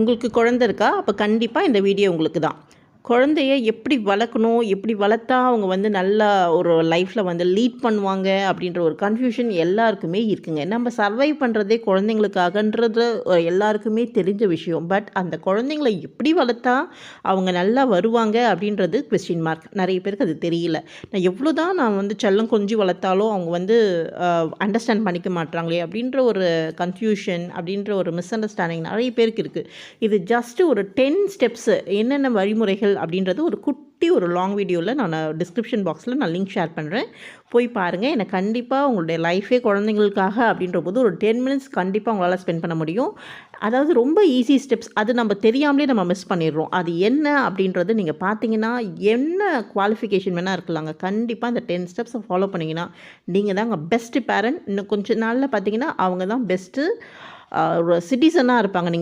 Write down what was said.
உங்களுக்கு குழந்தை இருக்கா? அப்போ கண்டிப்பாக இந்த வீடியோ உங்களுக்கு தான். குழந்தைய எப்படி வளர்க்கணும்? எப்படி வளர்த்தா அவங்க வந்து நல்லா ஒரு லைஃப்பில் வந்து லீட் பண்ணுவாங்க? அப்படின்ற ஒரு கன்ஃப்யூஷன் எல்லாருக்குமே இருக்குங்க. நம்ம சர்வைவ் பண்ணுறதே குழந்தைங்களுக்காகன்றது எல்லாருக்குமே தெரிஞ்ச விஷயம். பட் அந்த குழந்தைங்கள எப்படி வளர்த்தா அவங்க நல்லா வருவாங்க? அப்படின்றது கொஸ்டின் மார்க். நிறைய பேருக்கு அது தெரியல. நான் வந்து செல்லம் கொஞ்சி வளர்த்தாலும் அவங்க வந்து அண்டர்ஸ்டாண்ட் பண்ணிக்க மாட்றாங்களே அப்படின்ற ஒரு கன்ஃப்யூஷன், அப்படின்ற ஒரு மிஸ் அண்டர்ஸ்டாண்டிங் நிறைய பேருக்கு இருக்குது. இது ஜஸ்ட்டு ஒரு 10 ஸ்டெப்ஸு என்னென்ன வழிமுறைகள் அப்படின்றது ஒரு லாங் வீடியோவில் நான் டிஸ்கிரிப்ஷன் பாக்ஸில் நான் லிங்க் ஷேர் பண்ணுறேன். போய் பாருங்கள். எனக்கு கண்டிப்பாக உங்களுடைய லைஃபே குழந்தைங்களுக்காக அப்படின்ற போது ஒரு 10 மினிட்ஸ் கண்டிப்பாக உங்களால் ஸ்பெண்ட் பண்ண முடியும். அதாவது ரொம்ப ஈஸி ஸ்டெப்ஸ், அது நம்ம தெரியாமலே நம்ம மிஸ் பண்ணிடுறோம். அது என்ன அப்படின்றது நீங்கள் பார்த்தீங்கன்னா என்ன குவாலிஃபிகேஷன் வேணால் இருக்கலாங்க. கண்டிப்பாக அந்த 10 ஸ்டெப்ஸை ஃபாலோ பண்ணிங்கன்னா நீங்கள் தாங்க பெஸ்ட்டு பேரண்ட். இன்னும் கொஞ்சம் நாளில் பார்த்தீங்கன்னா அவங்க தான் பெஸ்ட்டு ஒரு சிட்டிசனாக இருப்பாங்க. நீங்கள்